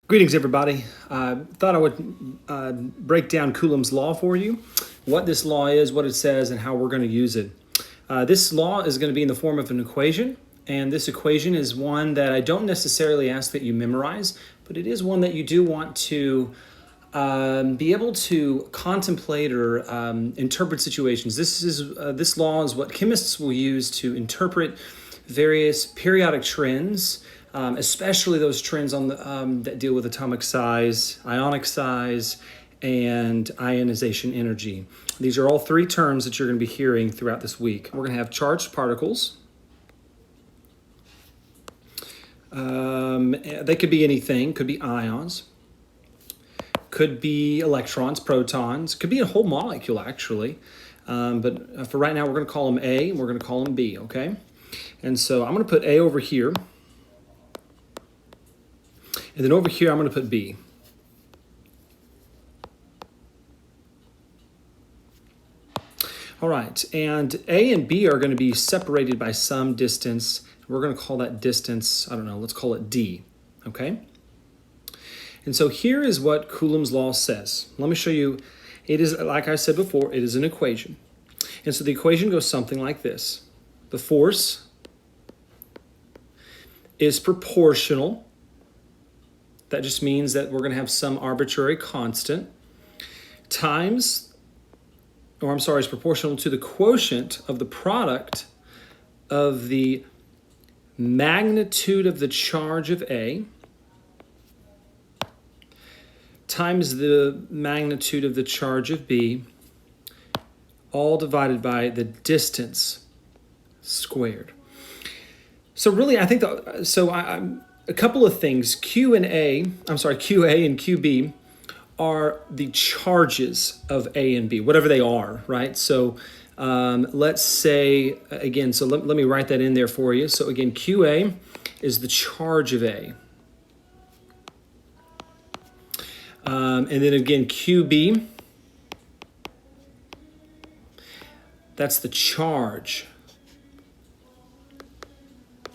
Greetings, everybody. Thought I would break down Coulomb's law for you, what this law is, what it says, and how we're going to use it. This law is going to be in the form of an equation, and this equation is one that I don't necessarily ask that you memorize, but it is one that you do want to be able to contemplate or interpret situations. This law is what chemists will use to interpret various periodic trends, especially those trends on the, that deal with atomic size, ionic size, and ionization energy. These are all three terms that you're going to be hearing throughout this week. We're going to have charged particles. They could be anything, could be ions, could be electrons, protons, could be a whole molecule actually. But for right now, we're going to call them A and we're going to call them B, okay? And so I'm going to put A over here. And then over here, I'm going to put B. All right, and A and B are going to be separated by some distance. We're going to call that distance, I don't know, let's call it D, okay? And so here is what Coulomb's law says. Let me show you. It is, like I said before, it is an equation. And so the equation goes something like this. The force is proportional. That just means that we're going to have some arbitrary constant times, or I'm sorry, is proportional to the quotient of the product of the magnitude of the charge of A times the magnitude of the charge of B, all divided by the distance squared. So really, I think a couple of things. QA and QB are the charges of A and B, whatever they are, right? So let's say, again, so let me write that in there for you. So again, QA is the charge of A. And then again, QB, that's the charge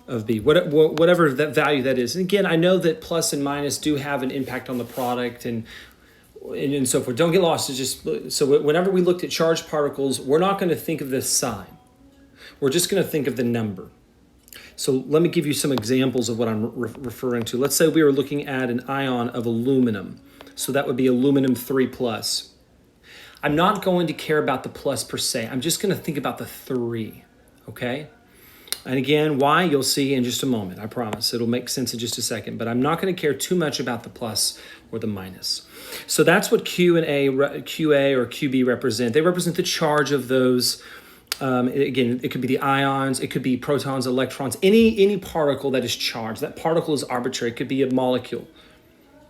of B, whatever that value that is. And again, I know that plus and minus do have an impact on the product and so forth. Don't get lost. It's just, so whenever we looked at charged particles, we're not going to think of this sign. We're just going to think of the number. So let me give you some examples of what I'm referring to. Let's say we were looking at an ion of aluminum. So that would be aluminum 3+. I'm not going to care about the plus per se. I'm just going to think about the 3, okay? And again, why, you'll see in just a moment, I promise. It'll make sense in just a second, but I'm not going to care too much about the plus or the minus. So that's what QA or QB represent. They represent the charge of those. Again, it could be the ions, it could be protons, electrons, any particle that is charged. That particle is arbitrary. It could be a molecule,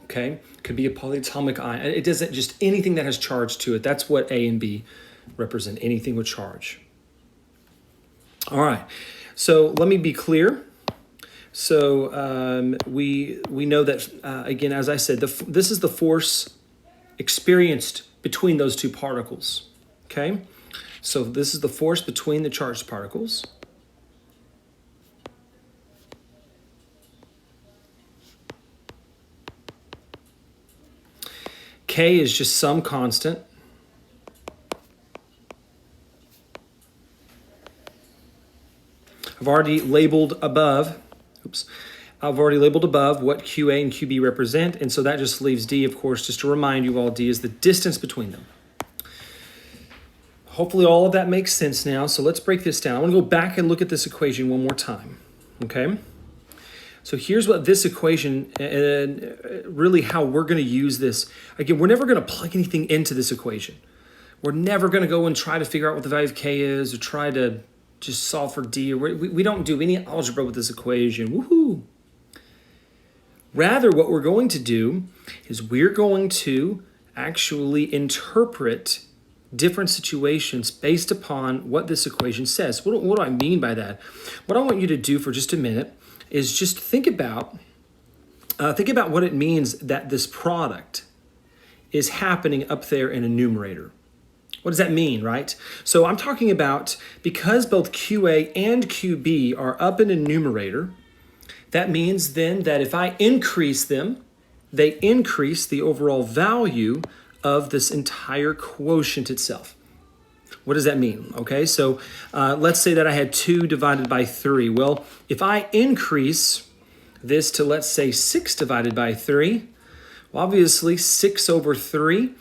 okay? It could be a polyatomic ion. It doesn't, just anything that has charge to it. That's what A and B represent, anything with charge. All right. So let me be clear. So we know that, again, as I said, this is the force experienced between those two particles, okay? So this is the force between the charged particles. K is just some constant. I've already labeled above what QA and QB represent, and so that just leaves D, of course, just to remind you all, D is the distance between them. Hopefully all of that makes sense now, so let's break this down. I want to go back and look at this equation one more time, okay? So here's what this equation, and really how we're going to use this. Again, we're never going to plug anything into this equation. We're never going to go and try to figure out what the value of K is or try to just solve for D. We don't do any algebra with this equation. Woohoo! Rather, what we're going to do is we're going to actually interpret different situations based upon what this equation says. What do I mean by that? What I want you to do for just a minute is just think about what it means that this product is happening up there in a numerator. What does that mean, right? So I'm talking about, because both QA and QB are up in a numerator, that means then that if I increase them, they increase the overall value of this entire quotient itself. What does that mean? Okay, so let's say that I had 2 divided by 3. Well, if I increase this to, let's say, 6 divided by 3, well, obviously 6 over 3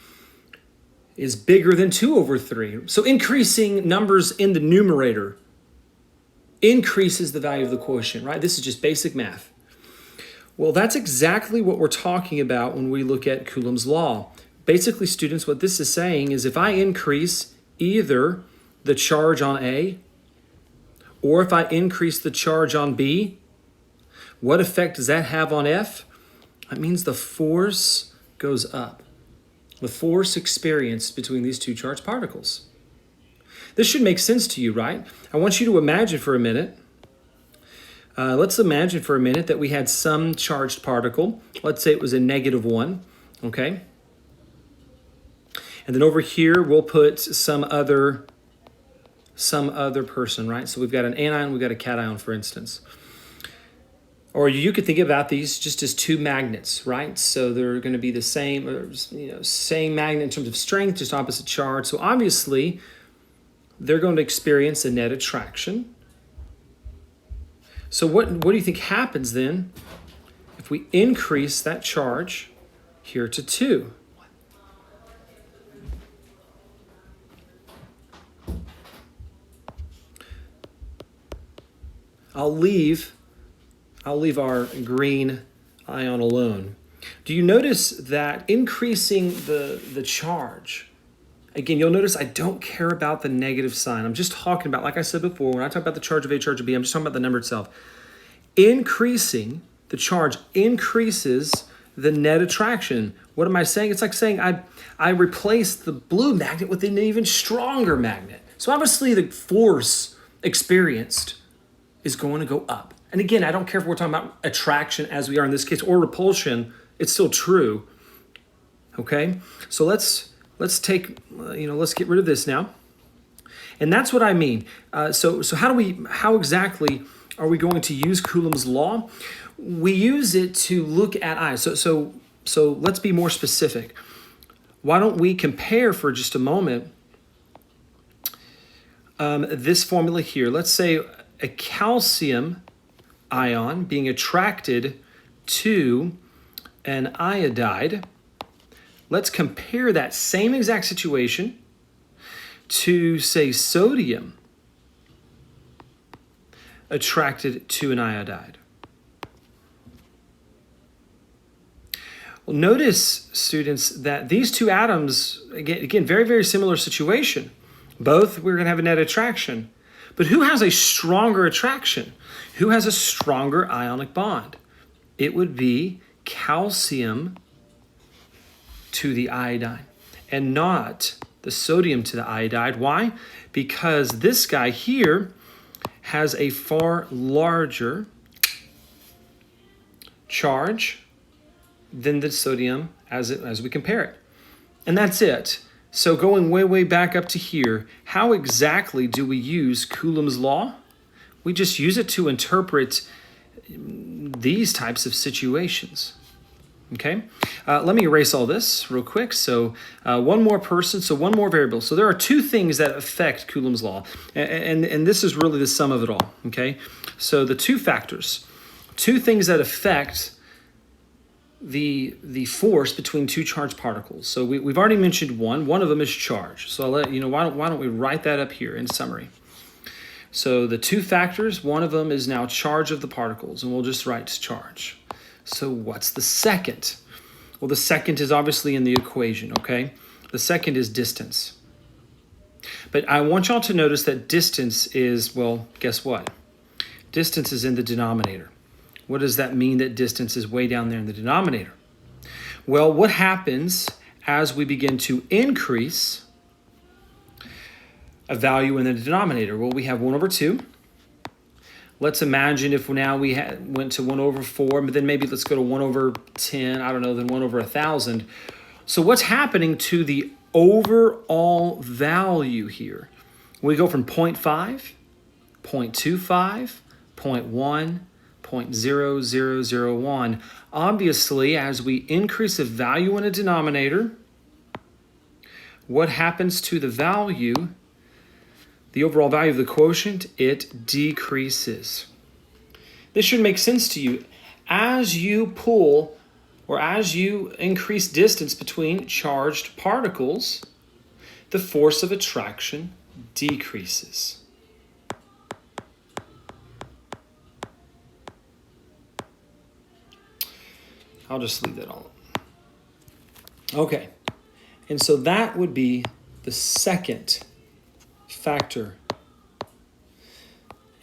is bigger than 2 over 3. So increasing numbers in the numerator increases the value of the quotient, right? This is just basic math. Well, that's exactly what we're talking about when we look at Coulomb's law. Basically, students, what this is saying is if I increase either the charge on A or if I increase the charge on B, what effect does that have on F? That means the force goes up. The force experienced between these 2 charged particles. This should make sense to you, right? I want you to imagine for a minute. Let's imagine for a minute that we had some charged particle. Let's say it was a -1, okay? And then over here, we'll put some other person, right? So we've got an anion, we've got a cation, for instance. Or you could think about these just as 2 magnets, right? So they're going to be the same, same magnet in terms of strength, just opposite charge. So obviously, they're going to experience a net attraction. So what do you think happens then if we increase that charge here to 2? I'll leave our green ion alone. Do you notice that increasing the charge, again, you'll notice I don't care about the negative sign. I'm just talking about, like I said before, when I talk about the charge of A, charge of B, I'm just talking about the number itself. Increasing the charge increases the net attraction. What am I saying? It's like saying I replaced the blue magnet with an even stronger magnet. So obviously the force experienced is going to go up. And again, I don't care if we're talking about attraction as we are in this case or repulsion, it's still true. Okay? So let's take, let's get rid of this now. And that's what I mean. So how exactly are we going to use Coulomb's law? We use it to look at ions. So let's be more specific. Why don't we compare for just a moment this formula here? Let's say a calcium ion being attracted to an iodide. Let's compare that same exact situation to, say, sodium attracted to an iodide. Well, notice, students, that these 2 atoms, again, very, very similar situation. Both, we're going to have a net attraction. But who has a stronger attraction? Who has a stronger ionic bond? It would be calcium to the iodine and not the sodium to the iodide. Why? Because this guy here has a far larger charge than the sodium as we compare it. And that's it. So going way, way back up to here, how exactly do we use Coulomb's law? We just use it to interpret these types of situations. Okay, let me erase all this real quick. So one more person, so one more variable. So there are 2 things that affect Coulomb's law, and this is really the sum of it all. Okay, so the 2 factors, 2 things that affect the force between 2 charged particles. So we've already mentioned one of them is charge. So I'll let you know, why don't we write that up here in summary. So the 2 factors, one of them is now charge of the particles, and we'll just write charge. So what's the second? Well, the second is obviously in the equation, okay? The second is distance. But I want y'all to notice that distance is, well, guess what? Distance is in the denominator. What does that mean that distance is way down there in the denominator? Well, what happens as we begin to increase a value in the denominator? Well, we have 1 over 2. Let's imagine if now we went to 1 over 4, but then maybe let's go to 1 over 10, I don't know, then 1 over 1,000. So what's happening to the overall value here? We go from 0.5, 0.25, 0.1, 0.0001. Obviously, as we increase a value in a denominator, what happens to the value, the overall value of the quotient? It decreases. This should make sense to you. As you pull or as you increase distance between charged particles, the force of attraction decreases. I'll just leave that all. Okay, and so that would be the second factor,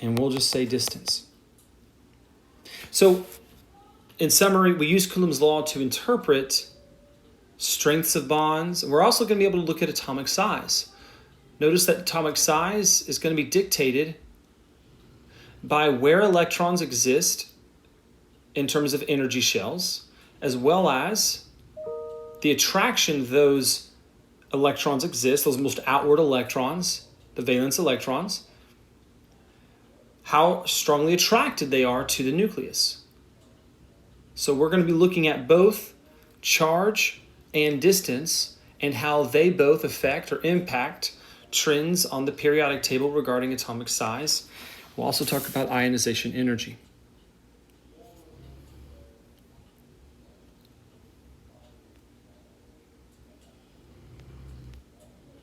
and we'll just say distance. So, in summary, we use Coulomb's law to interpret strengths of bonds, and we're also going to be able to look at atomic size. Notice that atomic size is going to be dictated by where electrons exist in terms of energy shells, as well as the attraction those electrons exist, those most outward electrons, the valence electrons, how strongly attracted they are to the nucleus. So we're going to be looking at both charge and distance and how they both affect or impact trends on the periodic table regarding atomic size. We'll also talk about ionization energy.